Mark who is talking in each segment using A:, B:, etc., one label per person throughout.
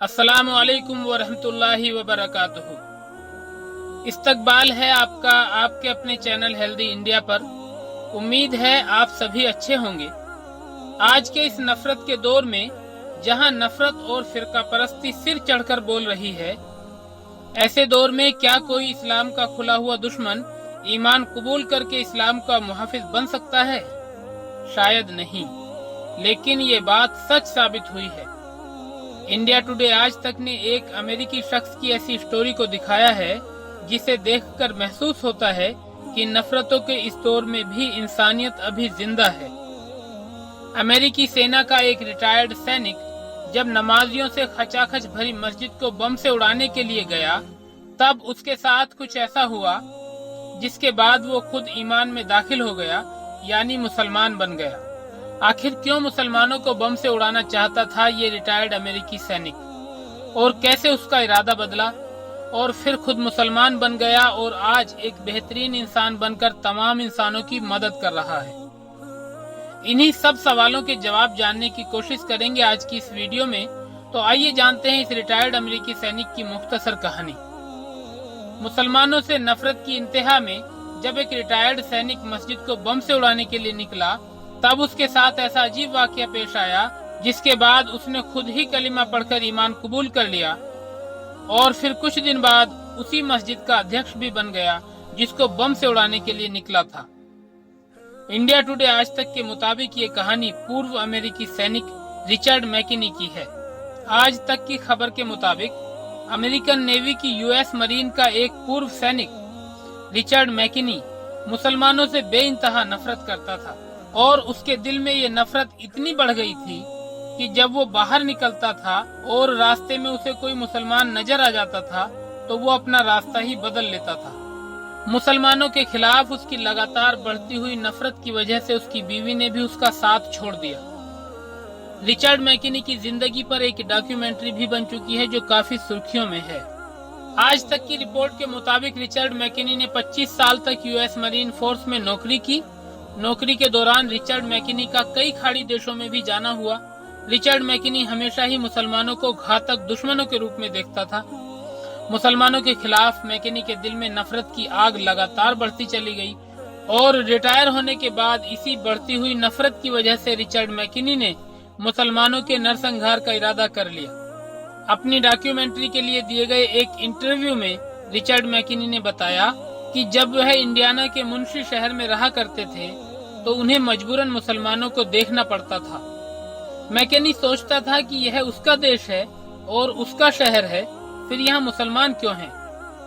A: अस्सलामु अलैकुम वरहमतुल्लाहि वबरकातुहू। इस्तकबाल है आपका आपके अपने चैनल हेल्दी इंडिया पर। उम्मीद है आप सभी अच्छे होंगे। आज के इस नफरत के दौर में जहां नफरत और फिरका परस्ती सिर चढ़कर बोल रही है, ऐसे दौर में क्या कोई इस्लाम का खुला हुआ दुश्मन ईमान कबूल करके इस्लाम का मुहाफिज बन सकता है? शायद नहीं, लेकिन ये बात सच साबित हुई है। इंडिया टुडे आज तक ने एक अमेरिकी शख्स की ऐसी स्टोरी को दिखाया है जिसे देखकर महसूस होता है कि नफरतों के इस दौर में भी इंसानियत अभी जिंदा है। अमेरिकी सेना का एक रिटायर्ड सैनिक जब नमाजियों से खचाखच भरी मस्जिद को बम से उड़ाने के लिए गया, तब उसके साथ कुछ ऐसा हुआ जिसके बाद वो खुद ईमान में दाखिल हो गया, यानी मुसलमान बन गया। आखिर क्यों मुसलमानों को बम से उड़ाना चाहता था ये रिटायर्ड अमेरिकी सैनिक, और कैसे उसका इरादा बदला और फिर खुद मुसलमान बन गया और आज एक बेहतरीन इंसान बनकर तमाम इंसानों की मदद कर रहा है? इन्हीं सब सवालों के जवाब जानने की कोशिश करेंगे आज की इस वीडियो में। तो आइए जानते हैं इस रिटायर्ड अमेरिकी सैनिक की मुख्तसर कहानी। मुसलमानों से नफरत की इंतहा में जब एक रिटायर्ड सैनिक मस्जिद को बम से उड़ाने के लिए निकला, तब उसके साथ ऐसा अजीब वाकया पेश आया जिसके बाद उसने खुद ही कलिमा पढ़कर ईमान कबूल कर लिया और फिर कुछ दिन बाद उसी मस्जिद का अध्यक्ष भी बन गया जिसको बम से उड़ाने के लिए निकला था। इंडिया टुडे आज तक के मुताबिक ये कहानी पूर्व अमेरिकी सैनिक रिचर्ड मैकिनी की है। आज तक की खबर के मुताबिक अमेरिकन नेवी की यूएस मरीन का एक पूर्व सैनिक रिचर्ड मैकिनी मुसलमानों से बेइंतहा नफरत करता था और उसके दिल में ये नफरत इतनी बढ़ गई थी कि जब वो बाहर निकलता था और रास्ते में उसे कोई मुसलमान नजर आ जाता था तो वो अपना रास्ता ही बदल लेता था। मुसलमानों के खिलाफ उसकी लगातार बढ़ती हुई नफरत की वजह से उसकी बीवी ने भी उसका साथ छोड़ दिया। रिचर्ड मैकिनी की जिंदगी पर एक डॉक्यूमेंट्री भी बन चुकी है जो काफी सुर्खियों में है। आज तक की रिपोर्ट के मुताबिक रिचर्ड मैकिनी ने 25 साल तक यूएस मरीन फोर्स में नौकरी की। नौकरी के दौरान रिचर्ड मैकिनी का कई खाड़ी देशों में भी जाना हुआ। रिचर्ड मैकिनी हमेशा ही मुसलमानों को घातक दुश्मनों के रूप में देखता था। मुसलमानों के खिलाफ मैकिनी के दिल में नफरत की आग लगातार बढ़ती चली गई और रिटायर होने के बाद इसी बढ़ती हुई नफरत की वजह से रिचर्ड मैकिनी ने मुसलमानों के नरसंहार का इरादा कर लिया। अपनी डॉक्यूमेंट्री के लिए दिए गए एक इंटरव्यू में रिचर्ड मैकिनी ने बताया कि जब वह इंडियाना के मुंशी शहर में रहा करते थे तो उन्हें मजबूरन मुसलमानों को देखना पड़ता था। मैकिनी सोचता था कि यह उसका देश है और उसका शहर है, फिर यहाँ मुसलमान क्यों हैं?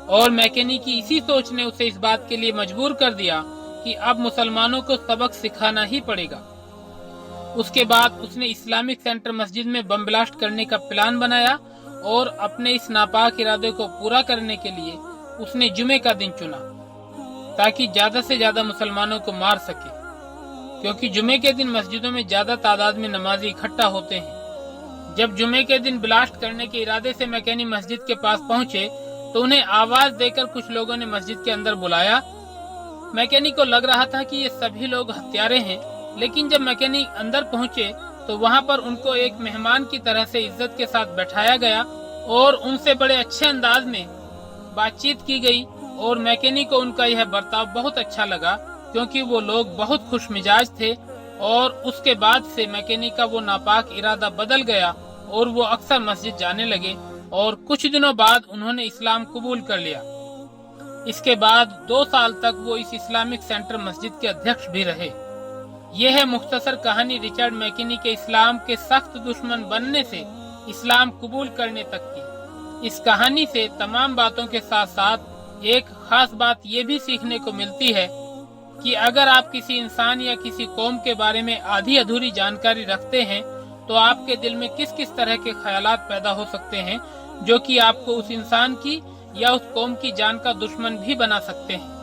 A: और मैकिनी की इसी सोच ने उसे इस बात के लिए मजबूर कर दिया कि अब मुसलमानों को सबक सिखाना ही पड़ेगा। उसके बाद उसने इस्लामिक सेंटर मस्जिद में बम ब्लास्ट करने का प्लान बनाया और अपने इस नापाक इरादे को पूरा करने के लिए उसने जुमे का दिन चुना ताकि ज्यादा से ज्यादा मुसलमानों को मार सके, क्योंकि जुमे के दिन मस्जिदों में ज्यादा तादाद में नमाजी इकट्ठा होते हैं। जब जुमे के दिन ब्लास्ट करने के इरादे से मैकिनी मस्जिद के पास पहुंचे तो उन्हें आवाज देकर कुछ लोगों ने मस्जिद के अंदर बुलाया। मैकिनी को लग रहा था कि ये सभी लोग हत्यारे हैं, लेकिन जब मैकिनी अंदर पहुंचे तो वहां पर उनको एक मेहमान की तरह से इज्जत के साथ बैठाया गया और उनसे बड़े अच्छे अंदाज में बातचीत की गई और मैकिनी को उनका यह बर्ताव बहुत अच्छा लगा क्योंकि वो लोग बहुत खुश मिजाज थे। और उसके बाद से मैकिनी का वो नापाक इरादा बदल गया और वो अक्सर मस्जिद जाने लगे और कुछ दिनों बाद उन्होंने इस्लाम कबूल कर लिया। इसके बाद 2 साल तक वो इस इस्लामिक सेंटर मस्जिद के अध्यक्ष भी रहे। यह है मुख्तसर कहानी रिचर्ड मैकिनी के इस्लाम के सख्त दुश्मन बनने से इस्लाम कबूल करने तक की। इस कहानी से तमाम बातों के साथ साथ एक खास बात ये भी सीखने को मिलती है कि अगर आप किसी इंसान या किसी कौम के बारे में आधी अधूरी जानकारी रखते हैं तो आपके दिल में किस किस तरह के ख्यालात पैदा हो सकते हैं जो कि आपको उस इंसान की या उस कौम की जान का दुश्मन भी बना सकते हैं।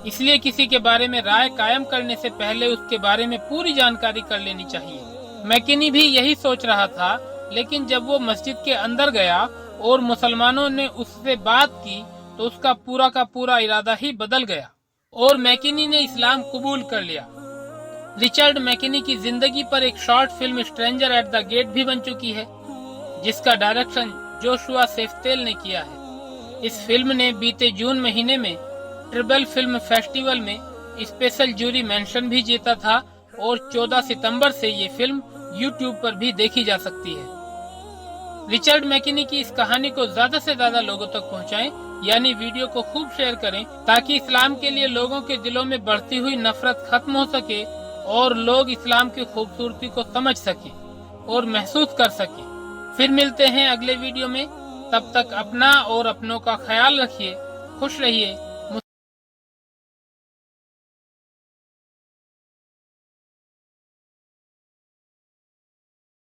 A: इसलिए किसी के बारे में राय कायम करने से पहले उसके बारे में पूरी जानकारी कर लेनी चाहिए। मैकिनी भी यही सोच रहा था, लेकिन जब वो मस्जिद के अंदर गया और मुसलमानों ने उससे बात की तो उसका पूरा का पूरा इरादा ही बदल गया और मैकिनी ने इस्लाम कबूल कर लिया। रिचर्ड मैकिनी की जिंदगी पर एक short film stranger at the gate भी बन चुकी है जिसका डायरेक्शन जोशुआ सेफ्तेल ने किया है। इस फिल्म ने बीते जून महीने में ट्रिबल फिल्म फेस्टिवल में स्पेशल जूरी मेंशन भी जीता था और 14 सितंबर से ये फिल्म यूट्यूब पर भी देखी जा सकती है। रिचर्ड मैकिनी की इस कहानी को ज्यादा से ज्यादा लोगों तक पहुंचाएं, यानी वीडियो को खूब शेयर करें ताकि इस्लाम के लिए लोगों के दिलों में बढ़ती हुई नफरत खत्म हो सके और लोग इस्लाम की खूबसूरती को समझ सकें और महसूस कर सकें। फिर मिलते हैं अगले वीडियो में, तब तक अपना और अपनों का ख्याल रखिए, खुश रहिए।